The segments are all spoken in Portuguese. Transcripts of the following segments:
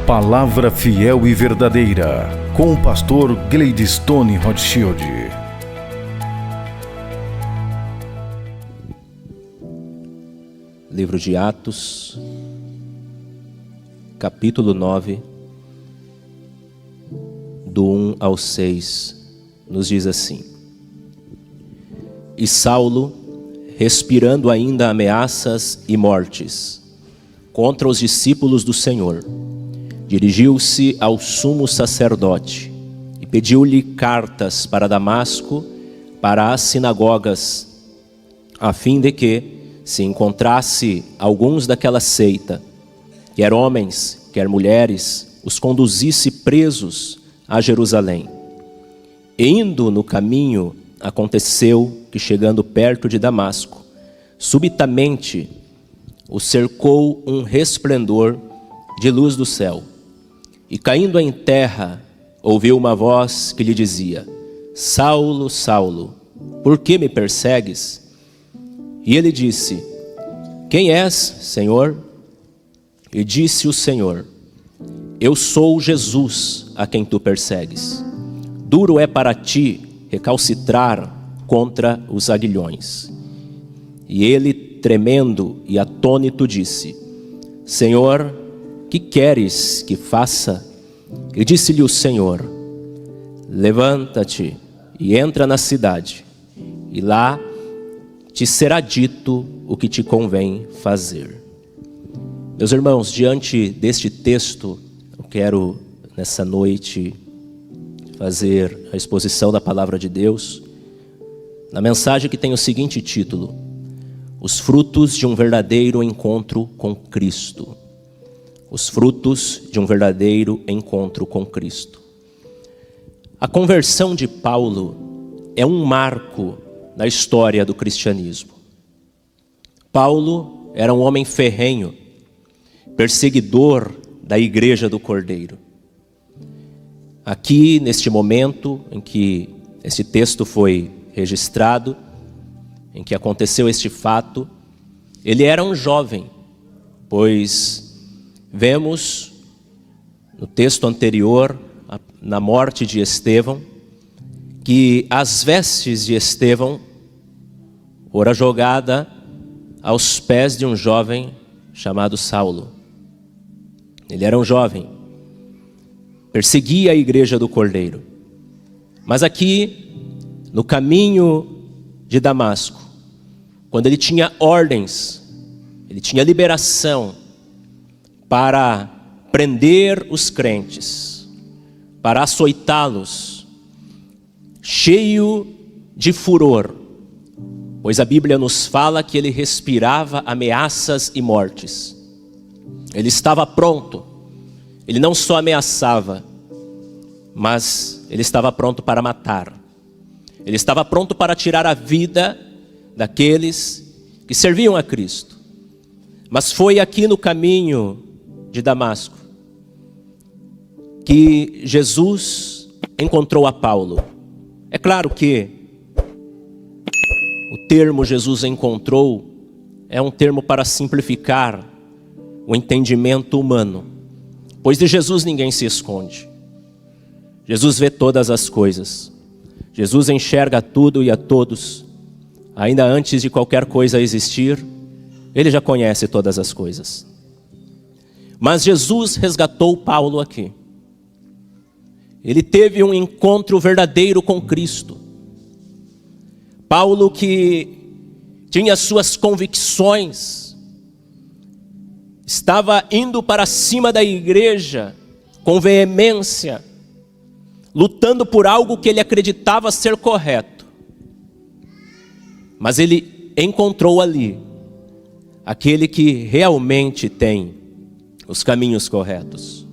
Palavra fiel e verdadeira, com o pastor Gleidstone Rothschild. Livro de Atos, capítulo 9, do 1 ao 6, nos diz assim: E Saulo, respirando ainda ameaças e mortes contra os discípulos do Senhor, dirigiu-se ao sumo sacerdote e pediu-lhe cartas para Damasco, para as sinagogas, a fim de que, se encontrasse alguns daquela seita, quer homens, quer mulheres, os conduzisse presos a Jerusalém. E indo no caminho, aconteceu que, chegando perto de Damasco, subitamente o cercou um resplendor de luz do céu. E caindo em terra, ouviu uma voz que lhe dizia: Saulo, Saulo, por que me persegues? E ele disse: Quem és, Senhor? E disse o Senhor: Eu sou Jesus, a quem tu persegues. Duro é para ti recalcitrar contra os aguilhões. E ele, tremendo e atônito, disse: Senhor, que queres que faça? E disse-lhe o Senhor: Levanta-te e entra na cidade, e lá te será dito o que te convém fazer. Meus irmãos, diante deste texto, eu quero nessa noite fazer a exposição da palavra de Deus, na mensagem que tem o seguinte título: Os frutos de um verdadeiro encontro com Cristo. Os frutos de um verdadeiro encontro com Cristo. A conversão de Paulo é um marco na história do cristianismo. Paulo era um homem ferrenho, perseguidor da igreja do Cordeiro. Aqui, neste momento em que este texto foi registrado, em que aconteceu este fato, ele era um jovem, pois vemos no texto anterior, na morte de Estevão, que as vestes de Estevão foram jogadas aos pés de um jovem chamado Saulo. Ele era um jovem, perseguia a igreja do Cordeiro. Mas aqui, no caminho de Damasco, quando ele tinha ordens, ele tinha liberação para prender os crentes, para açoitá-los, cheio de furor, pois a Bíblia nos fala que ele respirava ameaças e mortes. Ele estava pronto. Ele não só ameaçava, mas ele estava pronto para matar. Ele estava pronto para tirar a vida daqueles que serviam a Cristo. Mas foi aqui no caminho de Damasco que Jesus encontrou a Paulo. É claro que o termo Jesus encontrou é um termo para simplificar o entendimento humano, pois de Jesus ninguém se esconde. Jesus vê todas as coisas. Jesus enxerga tudo e a todos. Ainda antes de qualquer coisa existir, ele já conhece todas as coisas. Mas Jesus resgatou Paulo aqui. Ele teve um encontro verdadeiro com Cristo. Paulo, que tinha suas convicções, estava indo para cima da igreja com veemência, lutando por algo que ele acreditava ser correto. Mas ele encontrou ali aquele que realmente tem os caminhos corretos.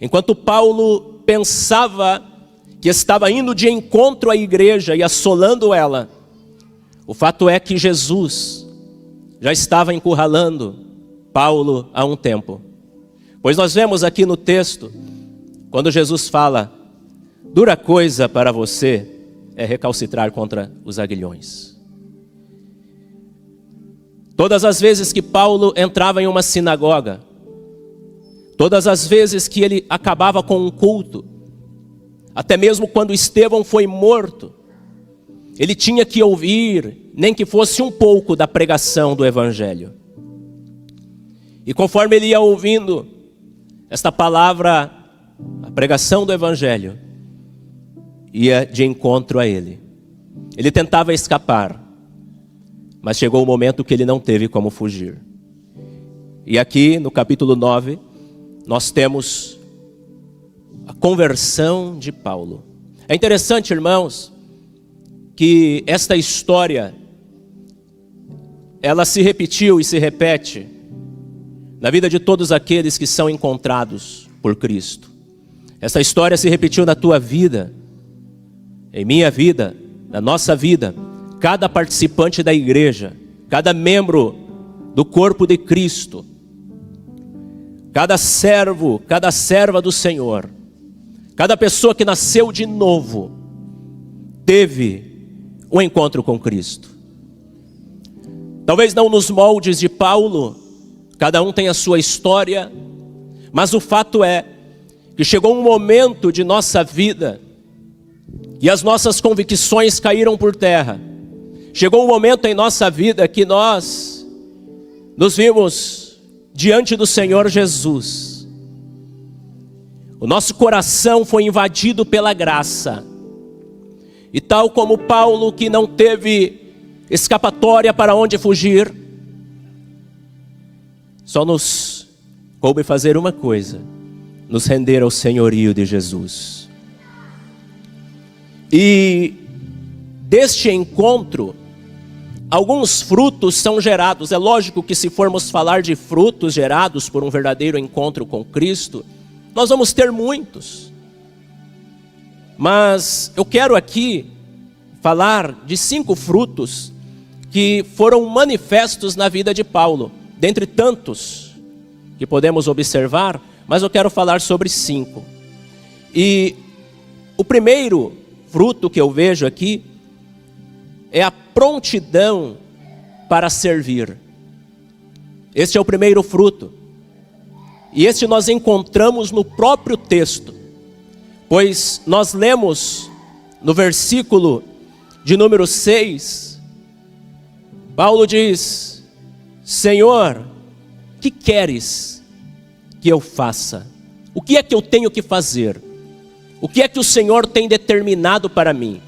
Enquanto Paulo pensava que estava indo de encontro à igreja e assolando ela, o fato é que Jesus já estava encurralando Paulo há um tempo. Pois nós vemos aqui no texto, quando Jesus fala: dura coisa para você é recalcitrar contra os aguilhões. Todas as vezes que Paulo entrava em uma sinagoga, Todas as vezes que ele acabava com um culto, até mesmo quando Estevão foi morto, ele tinha que ouvir, nem que fosse um pouco da pregação do Evangelho. E conforme ele ia ouvindo esta palavra, a pregação do Evangelho, ia de encontro a ele. Ele tentava escapar, mas chegou o momento que ele não teve como fugir. E aqui no capítulo 9, nós temos a conversão de Paulo. É interessante, irmãos, que esta história, ela se repetiu e se repete na vida de todos aqueles que são encontrados por Cristo. Essa história se repetiu na tua vida, em minha vida, na nossa vida. Cada participante da igreja, cada membro do corpo de Cristo, cada servo, cada serva do Senhor, cada pessoa que nasceu de novo, teve um encontro com Cristo. Talvez não nos moldes de Paulo, cada um tem a sua história, mas o fato é que chegou um momento de nossa vida e as nossas convicções caíram por terra. Chegou um momento em nossa vida que nós nos vimos diante do Senhor Jesus. O nosso coração foi invadido pela graça. E tal como Paulo, que não teve escapatória para onde fugir, só nos coube fazer uma coisa: nos render ao senhorio de Jesus. E deste encontro, alguns frutos são gerados. É lógico que se formos falar de frutos gerados por um verdadeiro encontro com Cristo, nós vamos ter muitos. Mas eu quero aqui falar de 5 frutos que foram manifestos na vida de Paulo, dentre tantos que podemos observar, mas eu quero falar sobre 5. E o primeiro fruto que eu vejo aqui é a prontidão para servir. Este é o primeiro fruto. E este nós encontramos no próprio texto, pois nós lemos no versículo de número 6, Paulo diz: Senhor, que queres que eu faça? O que é que eu tenho que fazer? O que é que o Senhor tem determinado para mim?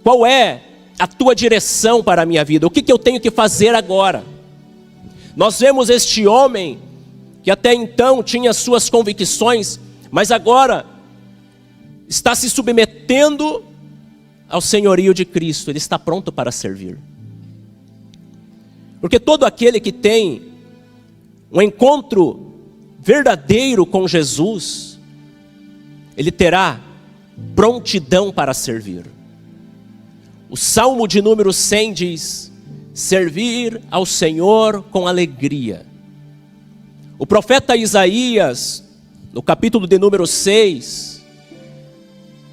Qual é a tua direção para a minha vida? O que eu tenho que fazer agora? Nós vemos este homem que até então tinha suas convicções, mas agora está se submetendo ao senhorio de Cristo. Ele está pronto para servir. Porque todo aquele que tem um encontro verdadeiro com Jesus, ele terá prontidão para servir. O Salmo de número 100 diz: servir ao Senhor com alegria. O profeta Isaías, no capítulo de número 6,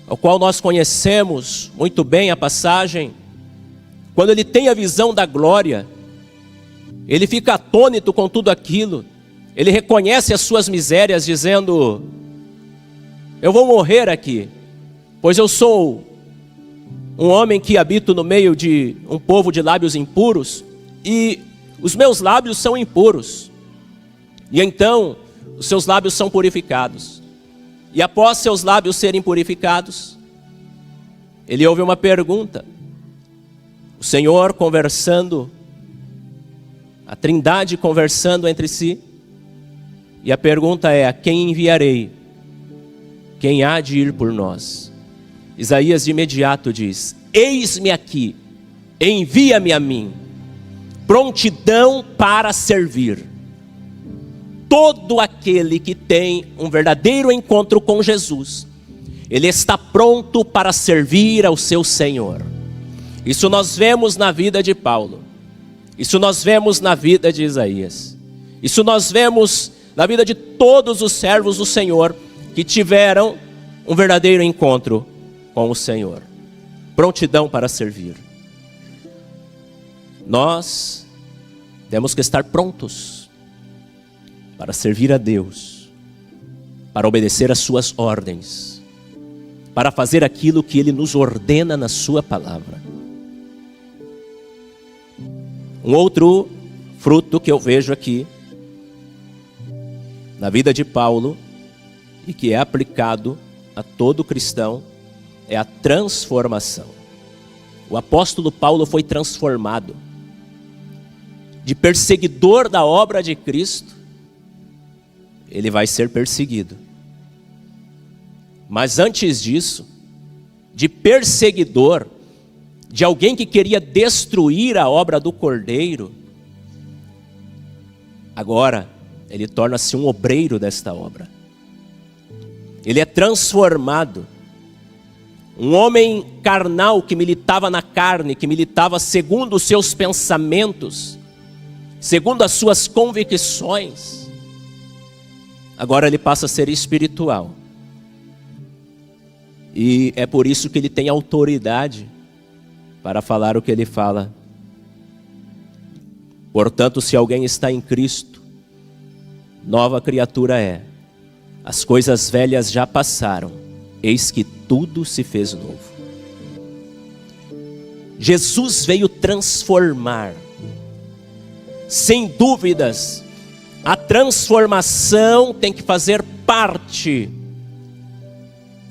ao qual nós conhecemos muito bem a passagem, quando ele tem a visão da glória, ele fica atônito com tudo aquilo. Ele reconhece as suas misérias, dizendo: eu vou morrer aqui, pois eu sou um homem que habito no meio de um povo de lábios impuros, e os meus lábios são impuros. E então os seus lábios são purificados. E após seus lábios serem purificados, ele ouve uma pergunta. O Senhor conversando, a Trindade conversando entre si, e a pergunta é: a quem enviarei? Quem há de ir por nós? Isaías de imediato diz: eis-me aqui, envia-me a mim. Prontidão para servir. Todo aquele que tem um verdadeiro encontro com Jesus, ele está pronto para servir ao seu Senhor. Isso nós vemos na vida de Paulo. Isso nós vemos na vida de Isaías. Isso nós vemos na vida de todos os servos do Senhor que tiveram um verdadeiro encontro com o Senhor. Prontidão para servir. Nós temos que estar prontos para servir a Deus para obedecer às suas ordens, para fazer aquilo que Ele nos ordena na sua palavra. Um outro fruto que eu vejo aqui na vida de Paulo e que é aplicado a todo cristão é a transformação. O apóstolo Paulo foi transformado de perseguidor da obra de Cristo. Ele vai ser perseguido. Mas antes disso, de perseguidor, de alguém que queria destruir a obra do Cordeiro, agora ele torna-se um obreiro desta obra. Ele é transformado. Um homem carnal que militava na carne, que militava segundo os seus pensamentos, segundo as suas convicções, agora ele passa a ser espiritual. E é por isso que ele tem autoridade para falar o que ele fala. Portanto, se alguém está em Cristo, nova criatura é. As coisas velhas já passaram, eis que tudo se fez novo. Jesus veio transformar. Sem dúvidas, a transformação tem que fazer parte,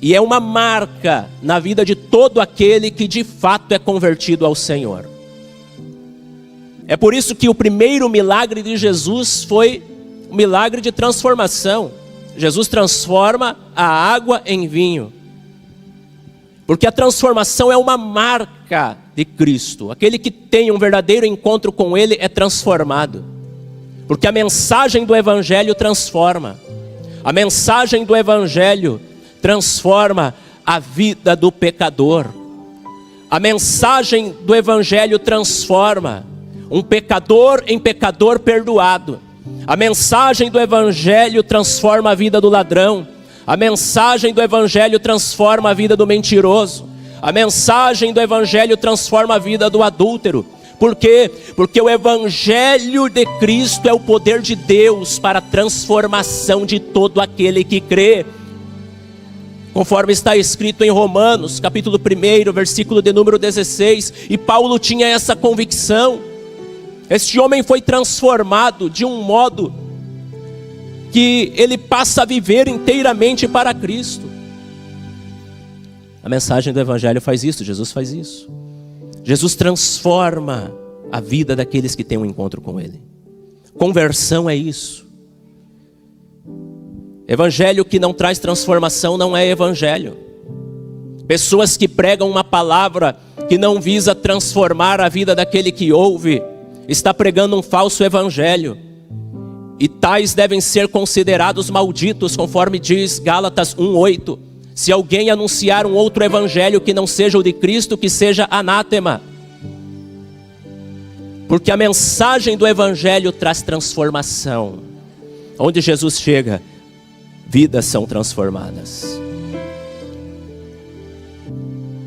e é uma marca na vida de todo aquele que de fato é convertido ao Senhor. É por isso que o primeiro milagre de Jesus foi um milagre de transformação. Jesus transforma a água em vinho. Porque a transformação é uma marca de Cristo. Aquele que tem um verdadeiro encontro com Ele é transformado. Porque a mensagem do Evangelho transforma. A mensagem do Evangelho transforma a vida do pecador. A mensagem do Evangelho transforma um pecador em pecador perdoado. A mensagem do Evangelho transforma a vida do ladrão. A mensagem do Evangelho transforma a vida do mentiroso. A mensagem do Evangelho transforma a vida do adúltero. Por quê? Porque o Evangelho de Cristo é o poder de Deus para a transformação de todo aquele que crê. Conforme está escrito em Romanos, capítulo 1, versículo de número 16. E Paulo tinha essa convicção. Este homem foi transformado de um modo que ele passa a viver inteiramente para Cristo. A mensagem do Evangelho faz isso, Jesus faz isso. Jesus transforma a vida daqueles que têm um encontro com Ele. Conversão é isso. Evangelho que não traz transformação não é evangelho. Pessoas que pregam uma palavra que não visa transformar a vida daquele que ouve, está pregando um falso evangelho. E tais devem ser considerados malditos, conforme diz Gálatas 1:8. Se alguém anunciar um outro evangelho que não seja o de Cristo, que seja anátema. Porque a mensagem do evangelho traz transformação. Onde Jesus chega, vidas são transformadas.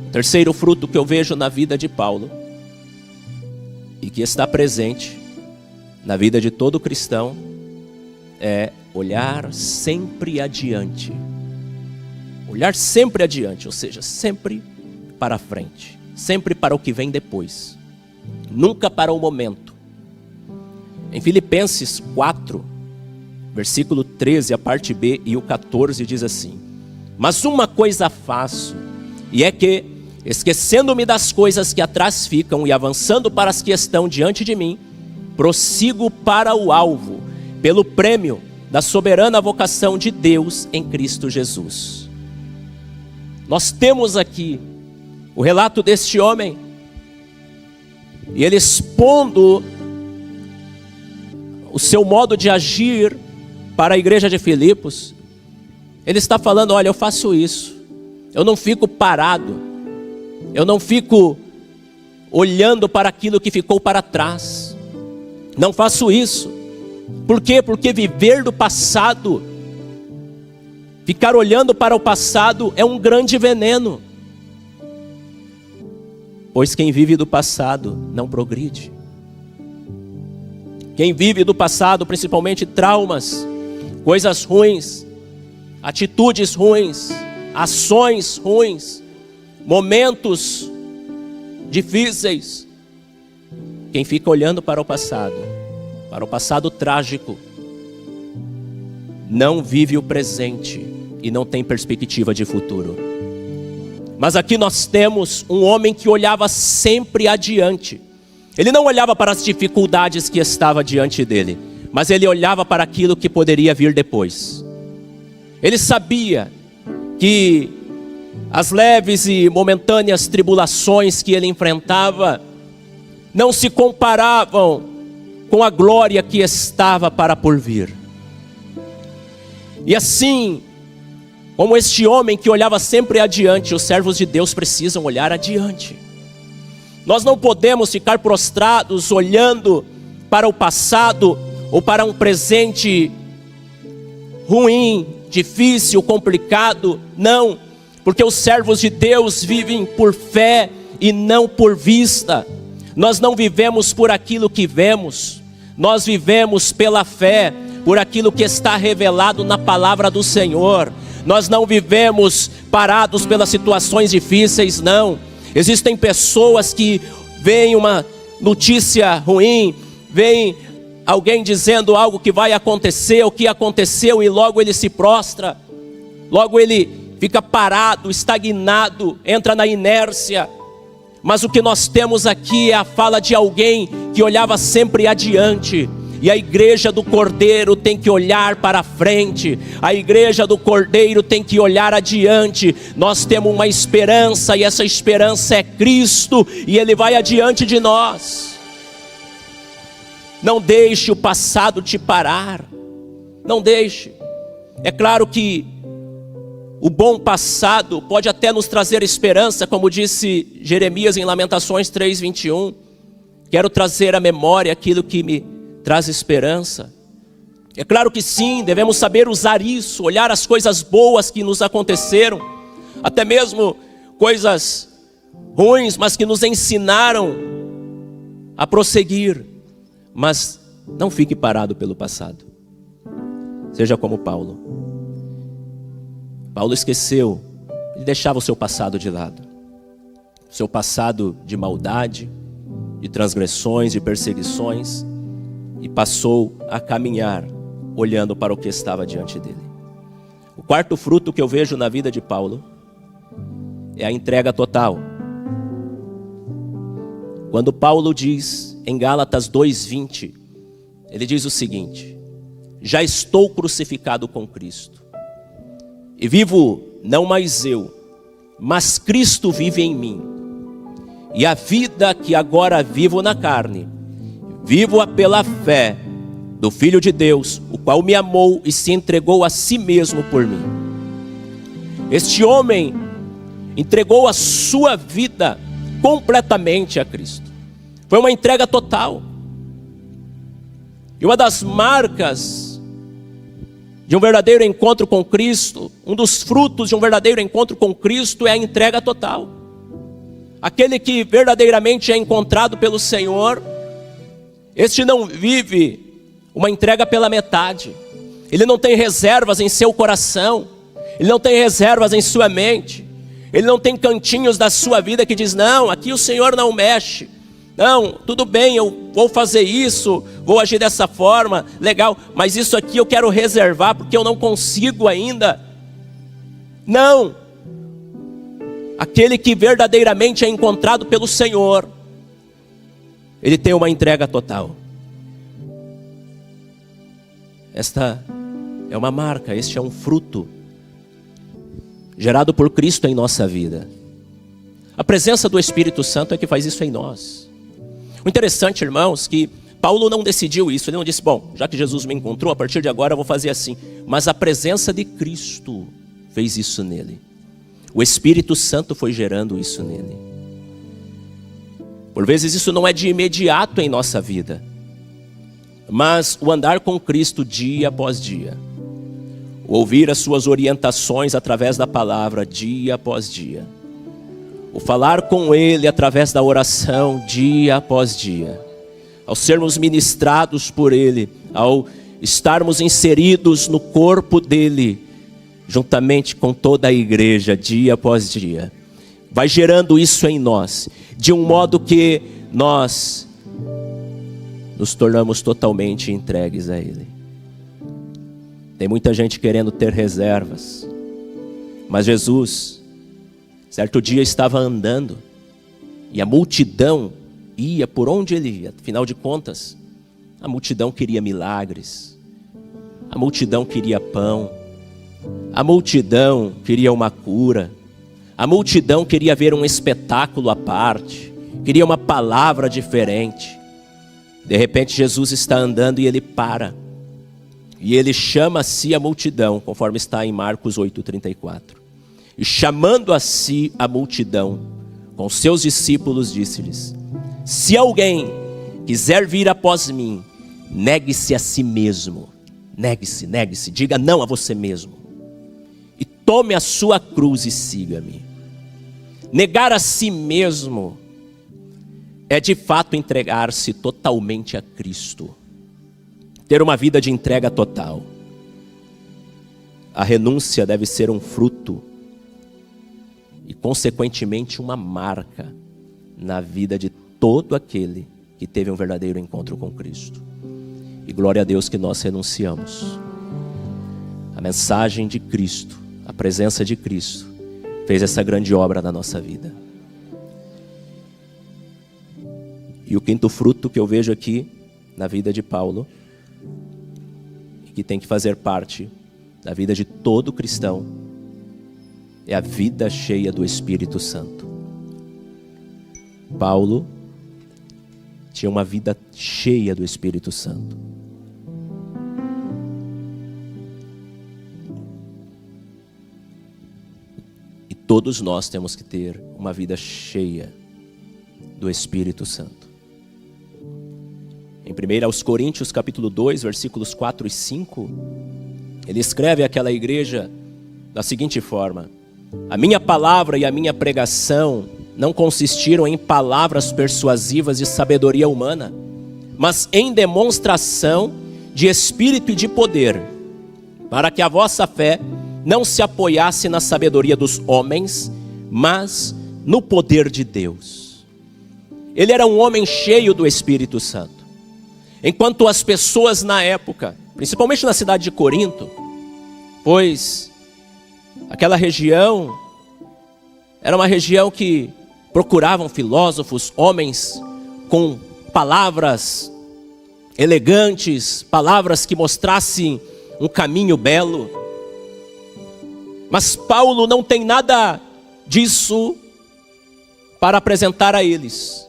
O terceiro fruto que eu vejo na vida de Paulo, e que está presente na vida de todo cristão, é olhar sempre adiante. Olhar sempre adiante, ou seja, sempre para frente, sempre para o que vem depois, nunca para o momento. Em Filipenses 4, versículo 13, a parte B e o 14 diz assim: mas uma coisa faço, e é que, esquecendo-me das coisas que atrás ficam e avançando para as que estão diante de mim, prossigo para o alvo, pelo prêmio da soberana vocação de Deus em Cristo Jesus. Nós temos aqui o relato deste homem, e ele expondo o seu modo de agir para a igreja de Filipos. Ele está falando: olha, eu faço isso, eu não fico parado, eu não fico olhando para aquilo que ficou para trás, não faço isso. Por quê? Porque viver do passado, ficar olhando para o passado é um grande veneno. Pois quem vive do passado não progride. Quem vive do passado, principalmente traumas, coisas ruins, atitudes ruins, ações ruins, momentos difíceis. Quem fica olhando para o passado trágico, não vive o presente e não tem perspectiva de futuro. Mas aqui nós temos um homem que olhava sempre adiante. Ele não olhava para as dificuldades que estavam diante dele, mas ele olhava para aquilo que poderia vir depois. Ele sabia que as leves e momentâneas tribulações que ele enfrentava não se comparavam com a glória que estava para por vir. E assim, como este homem que olhava sempre adiante, os servos de Deus precisam olhar adiante. Nós não podemos ficar prostrados olhando para o passado ou para um presente ruim, difícil, complicado. Não, porque os servos de Deus vivem por fé e não por vista. Nós não vivemos por aquilo que vemos, nós vivemos pela fé, por aquilo que está revelado na palavra do Senhor. Nós não vivemos parados pelas situações difíceis, não. Existem pessoas que veem uma notícia ruim, veem alguém dizendo algo que vai acontecer, o que aconteceu, e logo ele se prostra, logo ele fica parado, estagnado, entra na inércia. Mas o que nós temos aqui é a fala de alguém que olhava sempre adiante. E a igreja do Cordeiro tem que olhar para frente, a igreja do Cordeiro tem que olhar adiante. Nós temos uma esperança, e essa esperança é Cristo, e Ele vai adiante de nós. Não deixe o passado te parar, não deixe. É claro que o bom passado pode até nos trazer esperança, como disse Jeremias em Lamentações 3:21. Quero trazer à memória aquilo que me traz esperança. É claro que sim, devemos saber usar isso, olhar as coisas boas que nos aconteceram, até mesmo coisas ruins, mas que nos ensinaram a prosseguir. Mas não fique parado pelo passado. Seja como Paulo. Paulo esqueceu, ele deixava o seu passado de lado. O seu passado de maldade, de transgressões, de perseguições, e passou a caminhar olhando para o que estava diante dele. O quarto fruto que eu vejo na vida de Paulo é a entrega total. Quando Paulo diz em Gálatas 2:20, ele diz o seguinte: já estou crucificado com Cristo, e vivo não mais eu, mas Cristo vive em mim. E a vida que agora vivo na carne, vivo-a pela fé do Filho de Deus, o qual me amou e se entregou a si mesmo por mim. Este homem entregou a sua vida completamente a Cristo. Foi uma entrega total. E uma das marcas de um verdadeiro encontro com Cristo, um dos frutos de um verdadeiro encontro com Cristo é a entrega total. Aquele que verdadeiramente é encontrado pelo Senhor, este não vive uma entrega pela metade. Ele não tem reservas em seu coração, ele não tem reservas em sua mente, ele não tem cantinhos da sua vida que diz: não, aqui o Senhor não mexe. Não, tudo bem, eu vou fazer isso, vou agir dessa forma, legal, mas isso aqui eu quero reservar porque eu não consigo ainda. Não. Aquele que verdadeiramente é encontrado pelo Senhor, ele tem uma entrega total. Esta é uma marca, este é um fruto gerado por Cristo em nossa vida. A presença do Espírito Santo é que faz isso em nós. O interessante, irmãos, que Paulo não decidiu isso. Ele não disse: bom, já que Jesus me encontrou, a partir de agora eu vou fazer assim. Mas a presença de Cristo fez isso nele. O Espírito Santo foi gerando isso nele. Por vezes isso não é de imediato em nossa vida, mas o andar com Cristo dia após dia, o ouvir as suas orientações através da palavra dia após dia, o falar com Ele através da oração dia após dia, ao sermos ministrados por Ele, ao estarmos inseridos no corpo dEle, juntamente com toda a igreja, dia após dia, vai gerando isso em nós, de um modo que nós nos tornamos totalmente entregues a Ele. Tem muita gente querendo ter reservas, mas Jesus, certo dia estava andando, e a multidão ia por onde Ele ia. Afinal de contas, a multidão queria milagres, a multidão queria pão, a multidão queria uma cura, a multidão queria ver um espetáculo à parte, queria uma palavra diferente. De repente Jesus está andando e Ele para, e Ele chama a si a multidão, conforme está em Marcos 8:34. E chamando a si a multidão, com seus discípulos, disse-lhes: se alguém quiser vir após mim, negue-se a si mesmo. Negue-se, diga não a você mesmo. E tome a sua cruz e siga-me. Negar a si mesmo é de fato entregar-se totalmente a Cristo. Ter uma vida de entrega total. A renúncia deve ser um fruto e, consequentemente, uma marca na vida de todo aquele que teve um verdadeiro encontro com Cristo. E glória a Deus que nós renunciamos. A mensagem de Cristo, a presença de Cristo, fez essa grande obra na nossa vida. E o quinto fruto que eu vejo aqui na vida de Paulo, e que tem que fazer parte da vida de todo cristão, é a vida cheia do Espírito Santo. Paulo tinha uma vida cheia do Espírito Santo. E todos nós temos que ter uma vida cheia do Espírito Santo. Em 1 Coríntios capítulo 2, versículos 4 e 5, ele escreve àquela igreja da seguinte forma: a minha palavra e a minha pregação não consistiram em palavras persuasivas de sabedoria humana, mas em demonstração de espírito e de poder, para que a vossa fé não se apoiasse na sabedoria dos homens, mas no poder de Deus. Ele era um homem cheio do Espírito Santo. Enquanto as pessoas na época, principalmente na cidade de Corinto, pois aquela região era uma região que procuravam filósofos, homens com palavras elegantes, palavras que mostrassem um caminho belo. Mas Paulo não tem nada disso para apresentar a eles.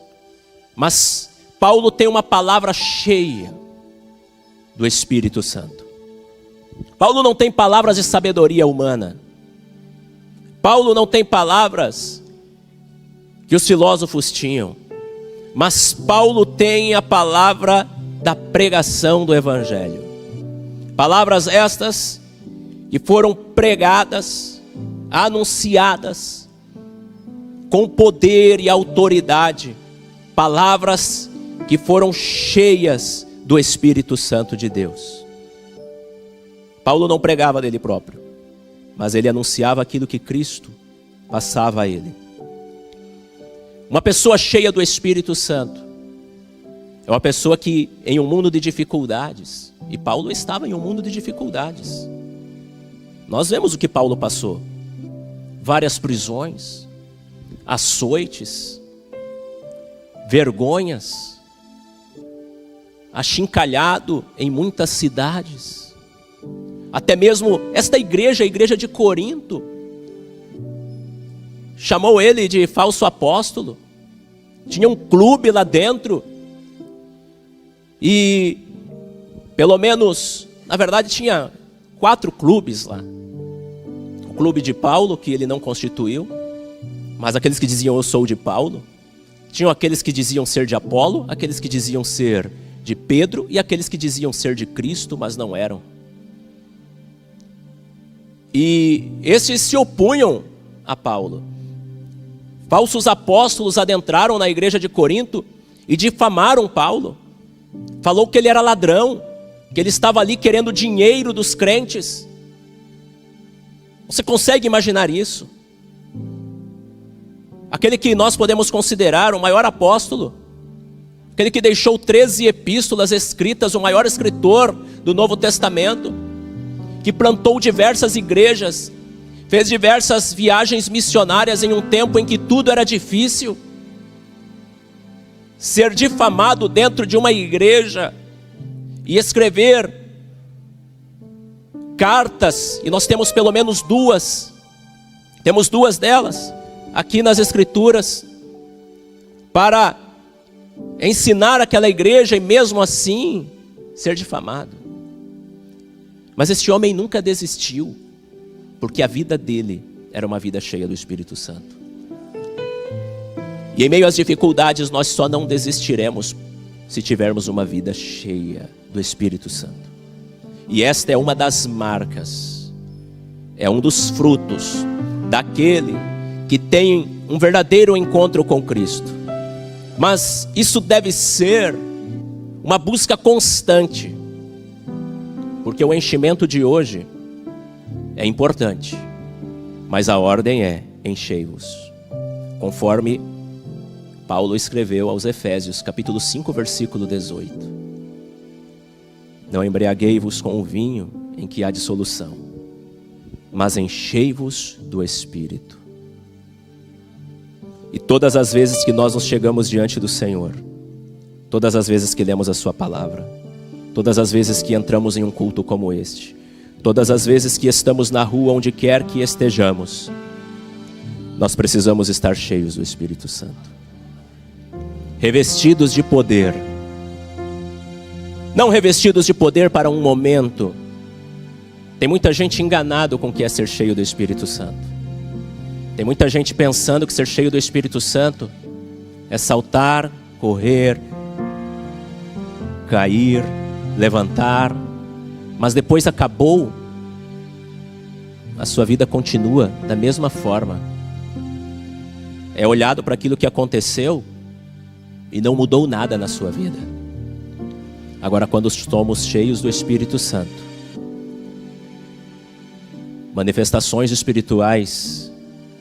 Mas Paulo tem uma palavra cheia do Espírito Santo. Paulo não tem palavras de sabedoria humana. Paulo não tem palavras que os filósofos tinham. Mas Paulo tem a palavra da pregação do Evangelho. Palavras estas que foram pregadas, anunciadas com poder e autoridade. Palavras que foram cheias do Espírito Santo de Deus. Paulo não pregava dele próprio, mas ele anunciava aquilo que Cristo passava a ele. Uma pessoa cheia do Espírito Santo é uma pessoa que, em um mundo de dificuldades, e Paulo estava em um mundo de dificuldades. Nós vemos o que Paulo passou: várias prisões, açoites, vergonhas, achincalhado em muitas cidades. Até mesmo esta igreja, a igreja de Corinto, chamou ele de falso apóstolo. Tinha um clube lá dentro. E pelo menos, na verdade, tinha 4 clubes lá. O clube de Paulo, que ele não constituiu, mas aqueles que diziam eu sou de Paulo. Tinham aqueles que diziam ser de Apolo, aqueles que diziam ser de Pedro e aqueles que diziam ser de Cristo, mas não eram. E esses se opunham a Paulo. Falsos apóstolos adentraram na igreja de Corinto e difamaram Paulo. Falou que ele era ladrão, que ele estava ali querendo dinheiro dos crentes. Você consegue imaginar isso? Aquele que nós podemos considerar o maior apóstolo, aquele que deixou 13 epístolas escritas, o maior escritor do Novo Testamento, que plantou diversas igrejas, fez diversas viagens missionárias em um tempo em que tudo era difícil. Ser difamado dentro de uma igreja e escrever cartas, e nós temos pelo menos duas delas aqui nas Escrituras, para ensinar aquela igreja e mesmo assim ser difamado. Mas este homem nunca desistiu, porque a vida dele era uma vida cheia do Espírito Santo. E em meio às dificuldades nós só não desistiremos se tivermos uma vida cheia do Espírito Santo. E esta é uma das marcas, é um dos frutos daquele que tem um verdadeiro encontro com Cristo. Mas isso deve ser uma busca constante, porque o enchimento de hoje é importante, mas a ordem é: enchei-vos, conforme Paulo escreveu aos Efésios, capítulo 5, versículo 18. Não embriaguei-vos com o vinho em que há dissolução, mas enchei-vos do Espírito. E todas as vezes que nós nos chegamos diante do Senhor, todas as vezes que lemos a sua palavra, todas as vezes que entramos em um culto como este, todas as vezes que estamos na rua, onde quer que estejamos, nós precisamos estar cheios do Espírito Santo, revestidos de poder. Não revestidos de poder para um momento. Tem muita gente enganado com o que é ser cheio do Espírito Santo. Tem muita gente pensando que ser cheio do Espírito Santo é saltar, correr, cair, levantar, mas depois acabou, a sua vida continua da mesma forma. É olhado para aquilo que aconteceu e não mudou nada na sua vida. Agora, quando somos cheios do Espírito Santo, manifestações espirituais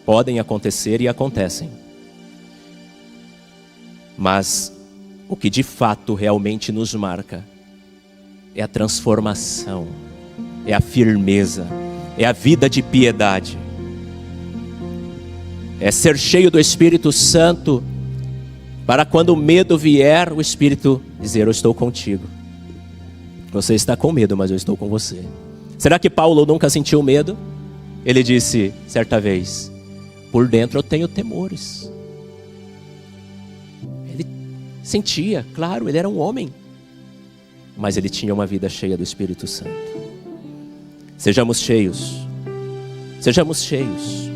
podem acontecer e acontecem. Mas o que de fato realmente nos marca é a transformação, é a firmeza, é a vida de piedade. É ser cheio do Espírito Santo, para quando o medo vier, o Espírito dizer: eu estou contigo. Você está com medo, mas eu estou com você. Será que Paulo nunca sentiu medo? Ele disse certa vez: por dentro eu tenho temores. Ele sentia, claro, ele era um homem, mas ele tinha uma vida cheia do Espírito Santo. Sejamos cheios, sejamos cheios,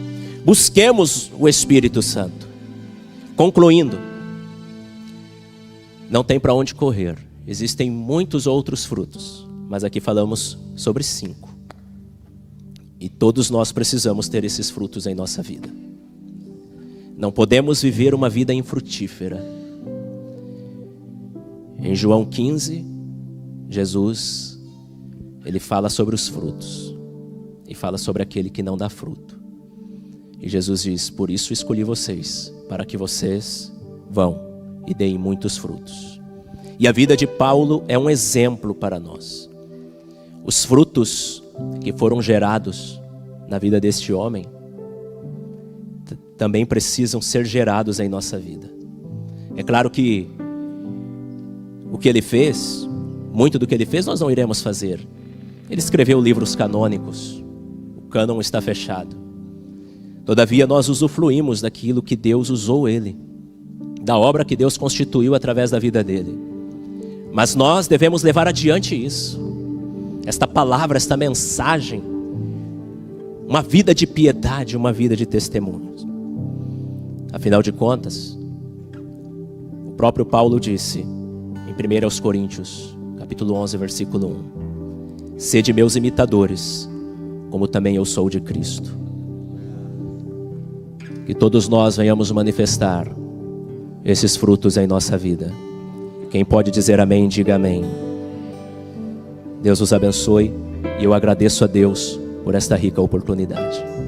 busquemos o Espírito Santo. Concluindo, não tem para onde correr, existem muitos outros frutos, mas aqui falamos sobre 5. E todos nós precisamos ter esses frutos em nossa vida. Não podemos viver uma vida infrutífera. Em João 15, Jesus, ele fala sobre os frutos. E fala sobre aquele que não dá fruto. E Jesus diz: por isso escolhi vocês, para que vocês vão e deem muitos frutos. E a vida de Paulo é um exemplo para nós. Os frutos que foram gerados na vida deste homem também precisam ser gerados em nossa vida. É claro que o que ele fez, muito do que ele fez nós não iremos fazer. Ele escreveu livros canônicos, o cânon está fechado. Todavia nós usufruímos daquilo que Deus usou ele, da obra que Deus constituiu através da vida dele. Mas nós devemos levar adiante isso, esta palavra, esta mensagem, uma vida de piedade, uma vida de testemunhos. Afinal de contas, o próprio Paulo disse em 1 Coríntios, capítulo 11, versículo 1: sede meus imitadores, como também eu sou de Cristo. Que todos nós venhamos manifestar esses frutos em nossa vida. Quem pode dizer amém, diga amém. Deus os abençoe, e eu agradeço a Deus por por esta rica oportunidade.